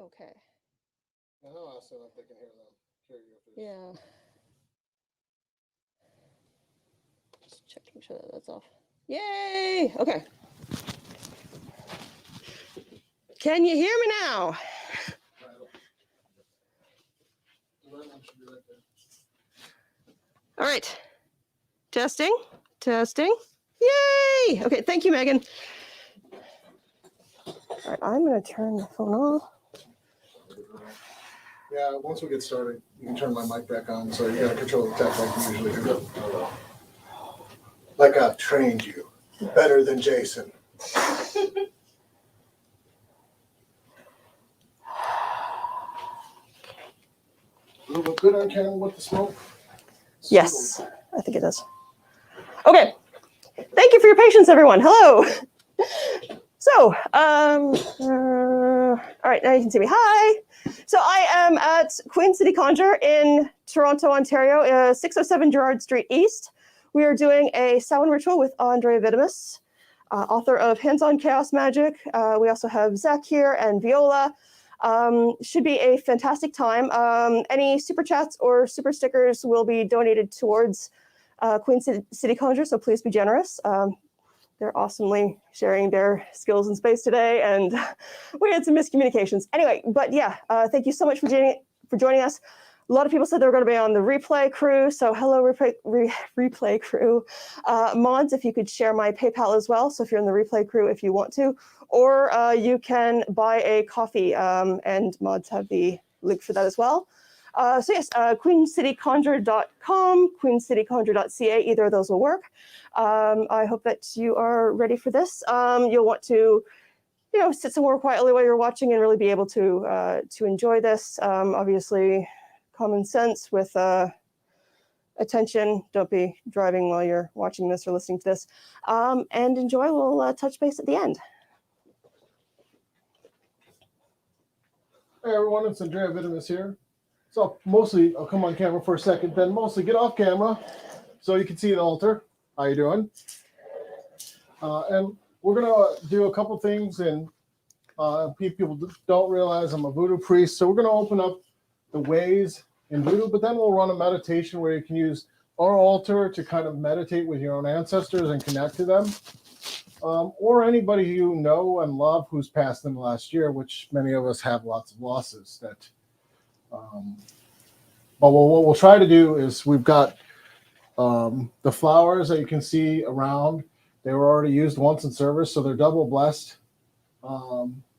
okay. I'll ask them if they can hear them. Yeah. Just check to make sure that that's off. Yay! Okay. Can you hear me now? All right. Testing. Testing. Yay! Okay, thank you, Megan. All right, I'm going to turn the phone off. Yeah, once we get started, you can turn my mic back on, so you got to control the tech like you usually do. Like I've trained you better than Jason. Does it look good on camera with the smoke? Yes, I think it does. Okay. Thank you for your patience, everyone. Hello. So, all right, now you can see me. Hi. So I am at Queen City Conjure in Toronto, Ontario, 607 Gerrard Street East. We are doing a Samhain ritual with Andrea Vitamus, author of Hands-On Chaos Magic. We also have Zach here and Viola. Should be a fantastic time. Any super chats or super stickers will be donated towards Queen City Conjure, so please be generous. They're awesomely sharing their skills in space today, and we had some miscommunications. Anyway, but yeah, thank you so much for joining us. A lot of people said they were going to be on the replay crew, so hello, replay crew. Mods, if you could share my PayPal as well, so if you're in the replay crew, if you want to, or you can buy a coffee, and mods have the link for that as well. So yes, queencityconjure.com, queencityconjure.ca, either of those will work. I hope that you are ready for this. You'll want to, sit somewhere quietly while you're watching and really be able to enjoy this. Obviously, common sense with attention. Don't be driving while you're watching this or listening to this. And enjoy. We'll touch base at the end. Hey everyone, it's Andrea Vitamus here. So mostly, I'll come on camera for a second, then mostly get off camera so you can see the altar. How you doing? And we're going to do a couple things, and people don't realize I'm a voodoo priest. So we're going to open up the ways in voodoo, but then we'll run a meditation where you can use our altar to kind of meditate with your own ancestors and connect to them. Or anybody you know and love who's passed in the last year, which many of us have lots of losses that... But what we'll try to do is we've got the flowers that you can see around. They were already used once in service, so they're double blessed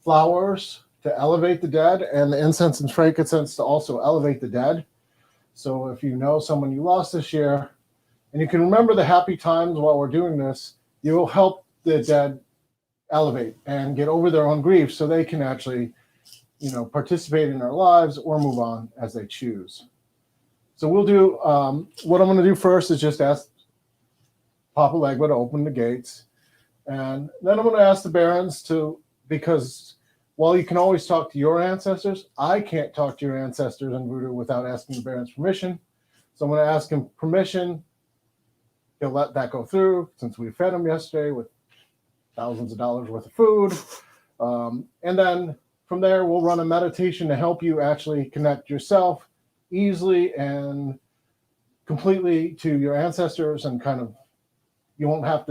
flowers to elevate the dead, and the incense and frankincense to also elevate the dead. So if you know someone you lost this year, and you can remember the happy times while we're doing this, you will help the dead elevate and get over their own grief so they can actually participate in their lives or move on as they choose. So we'll do, what I'm going to do first is just ask Papa Legba to open the gates. And then I'm going to ask the Barons because while you can always talk to your ancestors, I can't talk to your ancestors in voodoo without asking the Barons permission. So I'm going to ask him permission. He'll let that go through since we fed him yesterday with thousands of dollars worth of food. And then from there, we'll run a meditation to help you actually connect yourself easily and completely to your ancestors, and kind of you don't have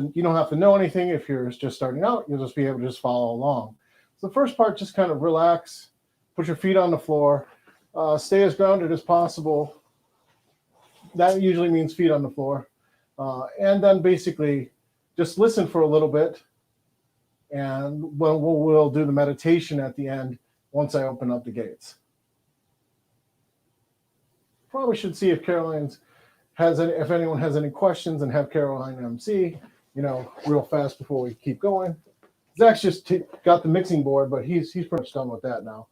to know anything if you're just starting out. You'll just be able to just follow along. So the first part, just kind of relax, put your feet on the floor, stay as grounded as possible. That usually means feet on the floor. And then basically just listen for a little bit. And we'll do the meditation at the end once I open up the gates. Probably should see if if anyone has any questions, and have Caroline MC, real fast before we keep going. Zach's just got the mixing board, but he's pretty much done with that now.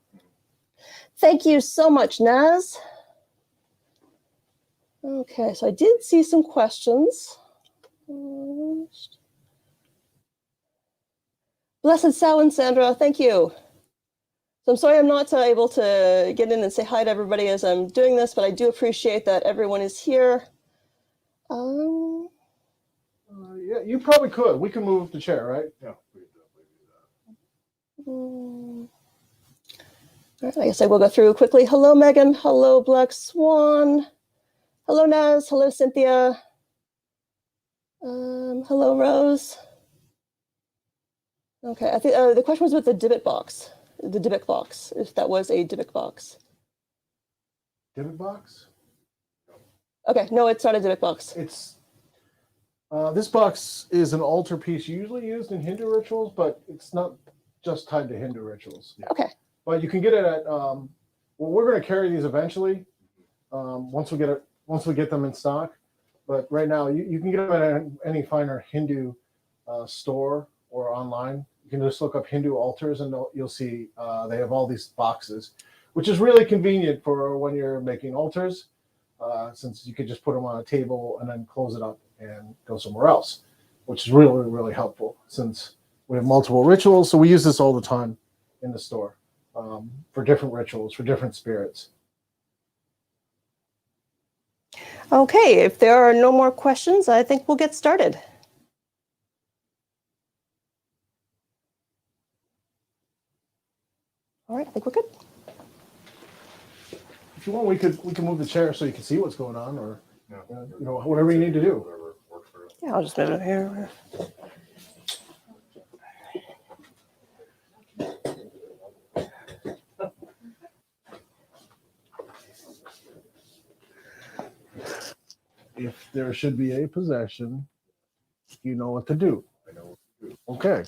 Thank you so much, Naz. Okay, so I did see some questions. Blessed Sal and Sandra, thank you. So I'm sorry I'm not able to get in and say hi to everybody as I'm doing this, but I do appreciate that everyone is here. Yeah, you probably could. We can move the chair, right? Yeah. All right, I guess I will go through quickly. Hello, Megan. Hello, Black Swan. Hello, Naz. Hello, Cynthia. Hello, Rose. Okay, I think the question was with the Dybbuk box. The Dybbuk box, if that was a Dybbuk box. Dybbuk box? Okay, no, it's not a Dybbuk box. It's this box is an altar piece usually used in Hindu rituals, but it's not just tied to Hindu rituals. Okay. But you can get it at well, we're going to carry these eventually once we get them in stock. But right now, you can get them at any finer Hindu store or online. You can just look up Hindu altars, and you'll see they have all these boxes, which is really convenient for when you're making altars, since you could just put them on a table and then close it up and go somewhere else, which is really, really helpful since we have multiple rituals. So we use this all the time in the store for different rituals, for different spirits. Okay, if there are no more questions, I think we'll get started. All right, I think we're good. If you want, we can move the chair so you can see what's going on, or whatever you need to do. Yeah, I'll just move it here. If there should be a possession, you know what to do. Okay.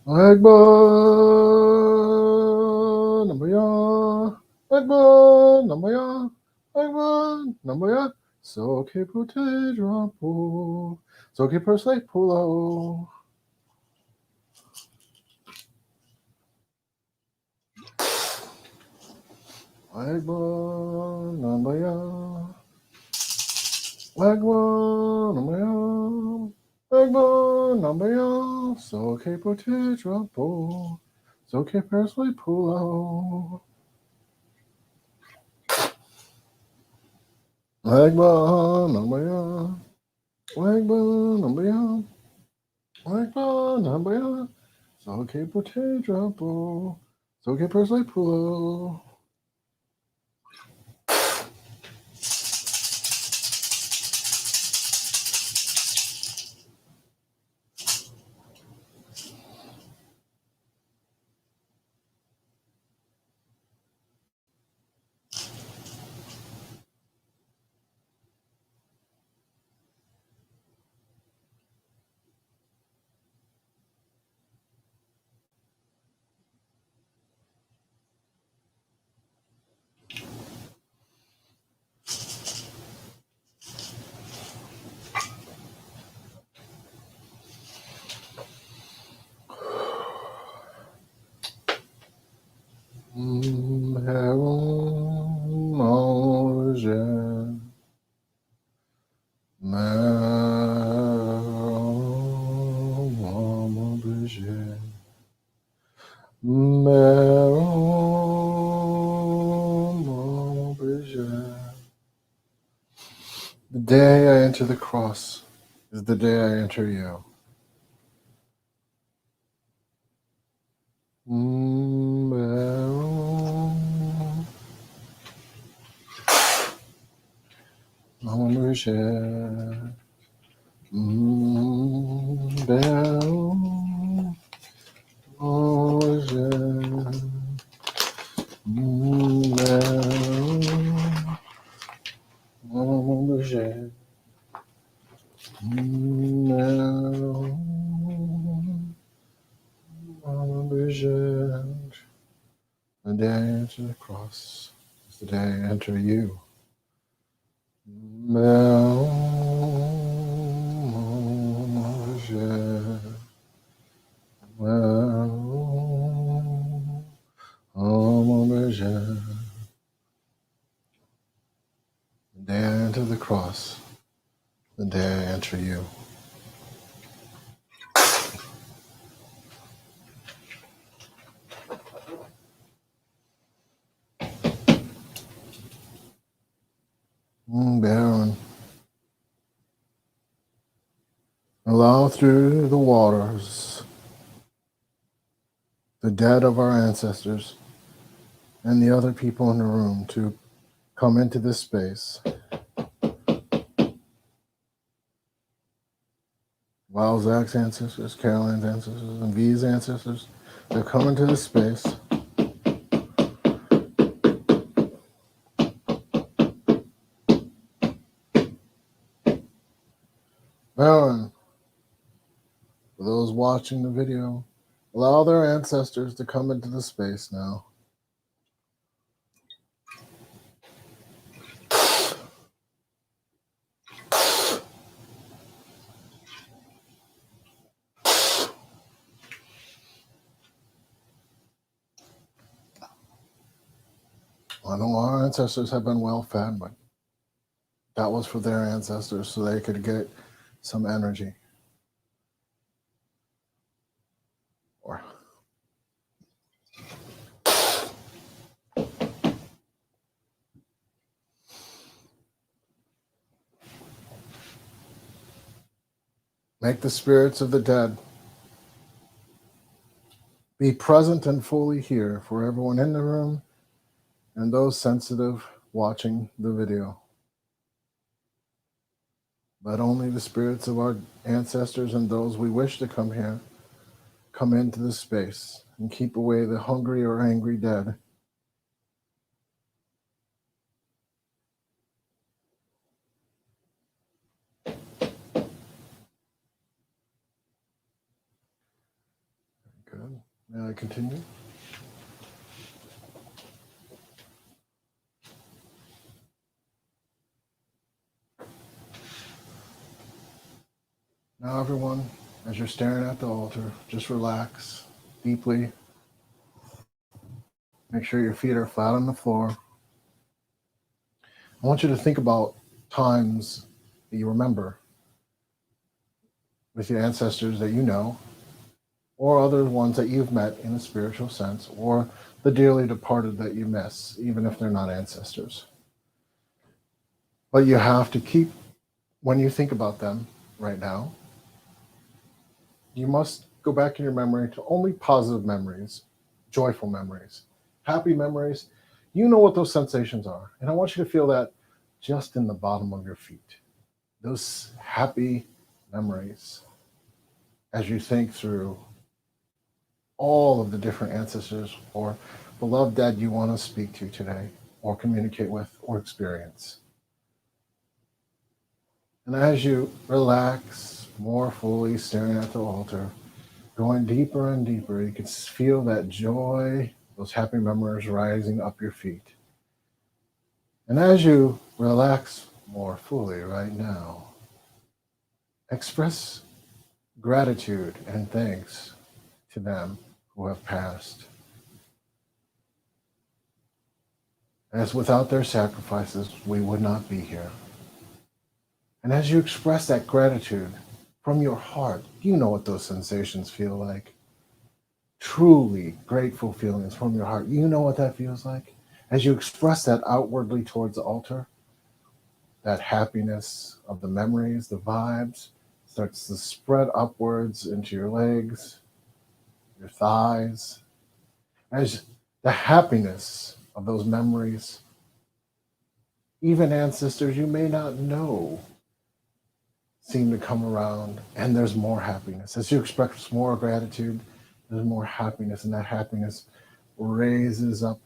Agba Namaya, Agba Namaya, Agba Namaya, Soke Pute Drapo, Soke Persley Pulo. Agba Namaya, Agba Namaya, Agba Namaya, Soke Pute Drapo, Soke Persley Pulo. Agba Namaya, Agba Namaya, Agba Namaya, Soke Pute Drapo, Soke Persley Pulo. The day I enter the cross is the day I enter you. The day I enter the cross is the day I enter you. The day I enter the cross, the day I enter you. Baron, allow through the waters the dead of our ancestors and the other people in the room to come into this space. Allow Zach's ancestors, Caroline's ancestors, and V's ancestors to come into this space. Baron, for those watching the video, allow their ancestors to come into the space now. I know our ancestors have been well fed, but that was for their ancestors so they could get some energy. Or make the spirits of the dead be present and fully here for everyone in the room and those sensitive watching the video. Let only the spirits of our ancestors and those we wish to come here come into this space and keep away the hungry or angry dead. Good. May I continue? Now, everyone, as you're staring at the altar, just relax deeply. Make sure your feet are flat on the floor. I want you to think about times that you remember with your ancestors that you know, or other ones that you've met in a spiritual sense, or the dearly departed that you miss, even if they're not ancestors. But you have to keep, when you think about them right now, you must go back in your memory to only positive memories, joyful memories, happy memories. You know what those sensations are. And I want you to feel that just in the bottom of your feet. Those happy memories as you think through all of the different ancestors or beloved dead you want to speak to today or communicate with or experience. And as you relax more fully staring at the altar, going deeper and deeper, you can feel that joy, those happy memories rising up your feet. And as you relax more fully right now, express gratitude and thanks to them who have passed. As without their sacrifices, we would not be here. And as you express that gratitude from your heart, you know what those sensations feel like. Truly grateful feelings from your heart. You know what that feels like. As you express that outwardly towards the altar, that happiness of the memories, the vibes, starts to spread upwards into your legs, your thighs, as the happiness of those memories, even ancestors you may not know, seem to come around, and there's more happiness. As you express more gratitude, there's more happiness, and that happiness raises up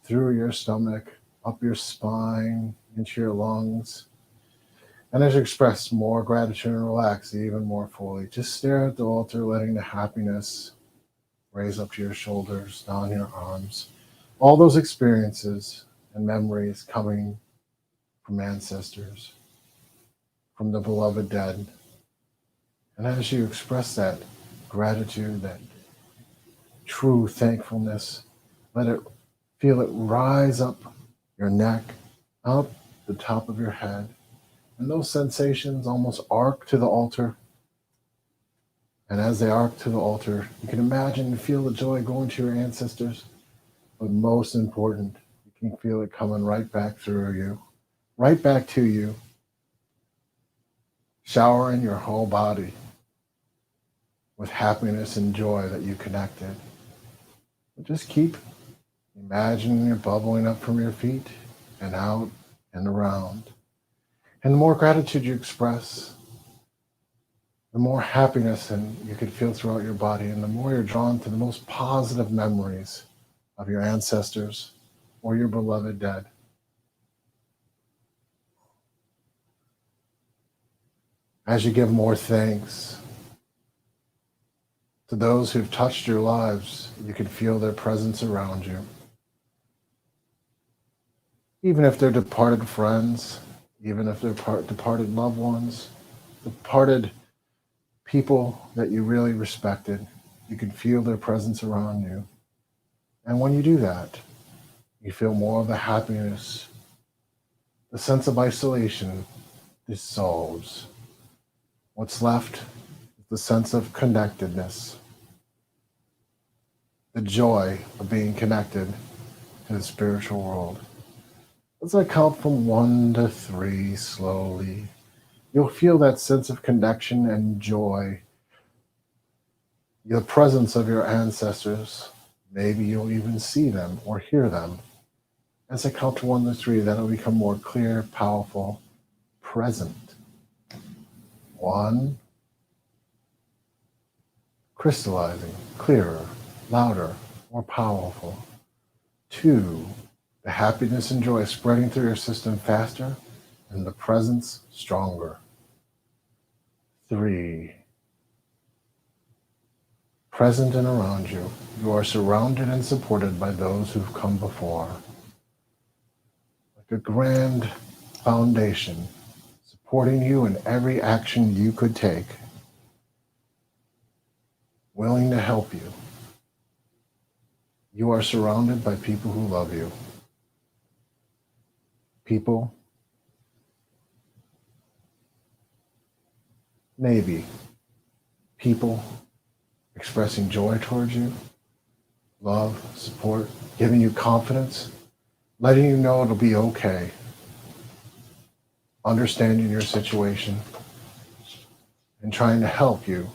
through your stomach, up your spine, into your lungs. And as you express more gratitude and relax even more fully, just stare at the altar, letting the happiness raise up to your shoulders, down your arms. All those experiences and memories coming from ancestors, from the beloved dead. And as you express that gratitude, that true thankfulness, feel it rise up your neck, up the top of your head. And those sensations almost arc to the altar. And as they arc to the altar, you can imagine and feel the joy going to your ancestors. But most important, you can feel it coming right back through you, right back to you, showering your whole body with happiness and joy that you connected. But just keep imagining it bubbling up from your feet and out and around. And the more gratitude you express, the more happiness and you can feel throughout your body, and the more you're drawn to the most positive memories of your ancestors or your beloved dead. As you give more thanks to those who've touched your lives, you can feel their presence around you. Even if they're departed friends, even if they're departed loved ones, departed people that you really respected, you can feel their presence around you. And when you do that, you feel more of the happiness. The sense of isolation dissolves. What's left is the sense of connectedness, the joy of being connected to the spiritual world. As I count from 1 to 3 slowly, you'll feel that sense of connection and joy, the presence of your ancestors. Maybe you'll even see them or hear them. As I count to 1 to 3, that'll become more clear, powerful, present. 1, crystallizing, clearer, louder, more powerful. 2, the happiness and joy spreading through your system faster, and the presence stronger. 3, present and around you, you are surrounded and supported by those who've come before. Like a grand foundation, supporting you in every action you could take, willing to help you. You are surrounded by people who love you. People, maybe, people expressing joy towards you, love, support, giving you confidence, letting you know it'll be okay, understanding your situation, and trying to help you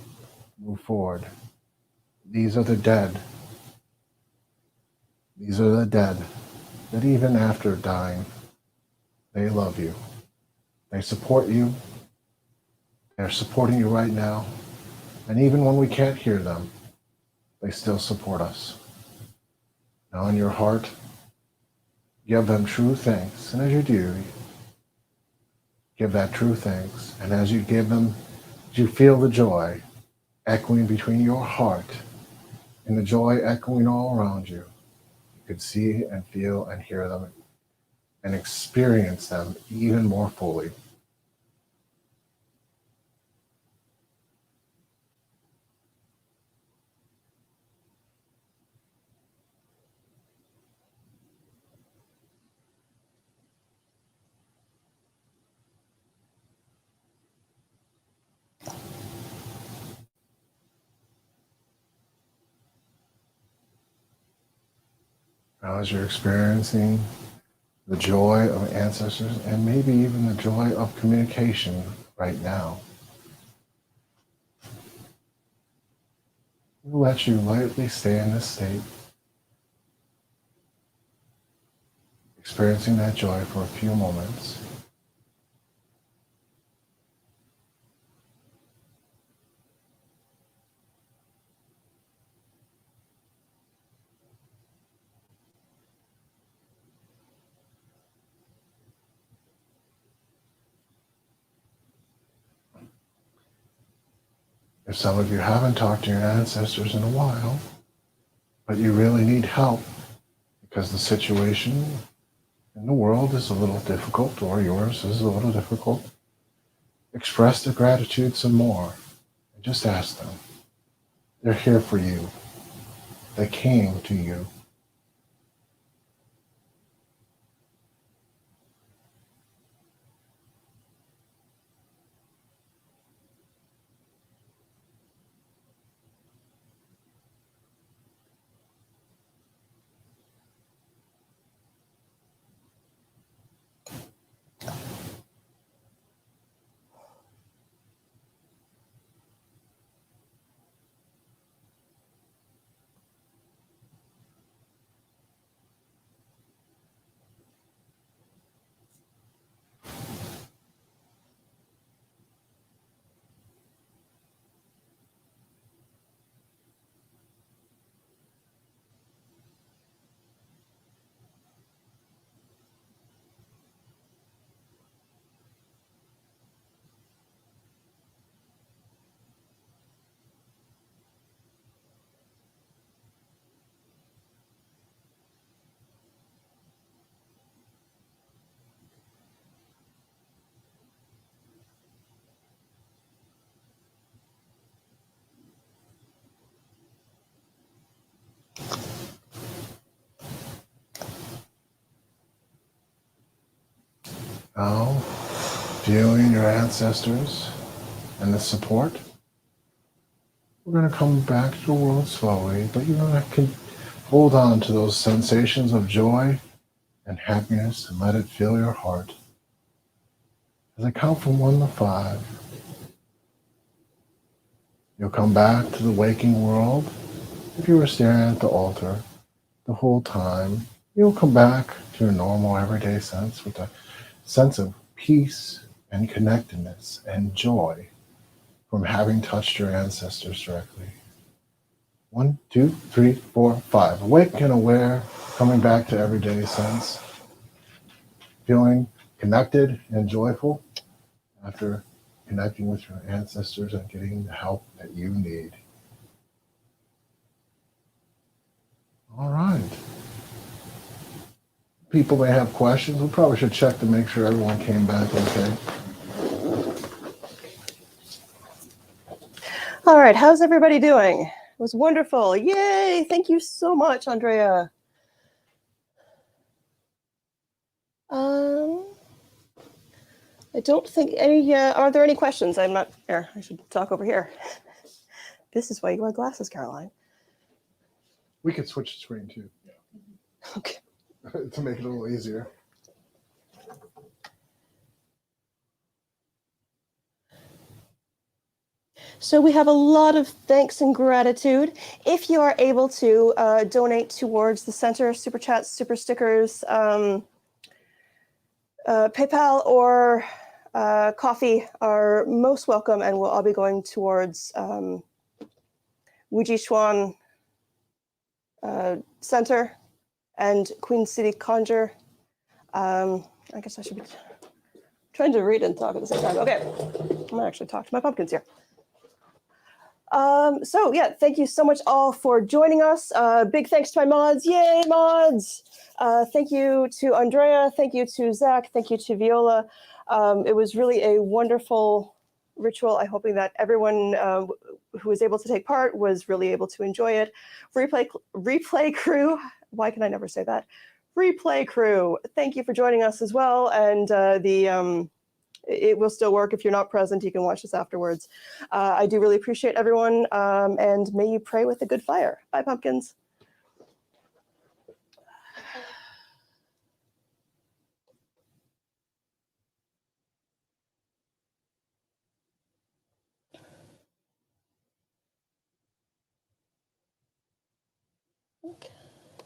move forward. These are the dead. These are the dead that even after dying, they love you. They support you. They're supporting you right now. And even when we can't hear them, they still support us. Now in your heart, give them true thanks. And as you do, give that true thanks. And as you give them, you feel the joy echoing between your heart and the joy echoing all around you. You could see and feel and hear them and experience them even more fully. Now, as you're experiencing the joy of ancestors and maybe even the joy of communication right now, we'll let you lightly stay in this state, experiencing that joy for a few moments. If some of you haven't talked to your ancestors in a while, but you really need help because the situation in the world is a little difficult, or yours is a little difficult, express the gratitude some more and just ask them. They're here for you. They came to you. Now, feeling your ancestors and the support, we're going to come back to the world slowly, but you're going to hold on to those sensations of joy and happiness and let it fill your heart. As I count from 1 to 5, you'll come back to the waking world. If you were staring at the altar the whole time, you'll come back to your normal everyday sense with a sense of peace and connectedness and joy from having touched your ancestors directly. 1, 2, 3, 4, 5. Awake and aware, coming back to everyday sense, feeling connected and joyful after connecting with your ancestors and getting the help that you need. All right. People may have questions. We probably should check to make sure everyone came back okay. All right, how's everybody doing? It was wonderful. Yay! Thank you so much, Andrea. I don't think any, are there any questions? I'm not here. I should talk over here. This is why you wear glasses, Caroline. We could switch the screen too. Okay. To make it a little easier. So we have a lot of thanks and gratitude. If you are able to donate towards the center, super chats, super stickers, PayPal or coffee are most welcome, and we'll all be going towards Wuji Chuan Center and Queen City Conjure. I guess I should be trying to read and talk at the same time. Okay, I'm gonna actually talk to my pumpkins here. So yeah, thank you so much all for joining us. Big thanks to my mods. Yay, mods! Thank you to Andrea. Thank you to Zach. Thank you to Viola. It was really a wonderful ritual. I'm hoping that everyone who was able to take part was really able to enjoy it. Replay crew. Why can I never say that? Replay crew. Thank you for joining us as well. And it will still work. If you're not present, you can watch this afterwards. I do really appreciate everyone, and may you pray with a good fire. Bye, pumpkins. Okay.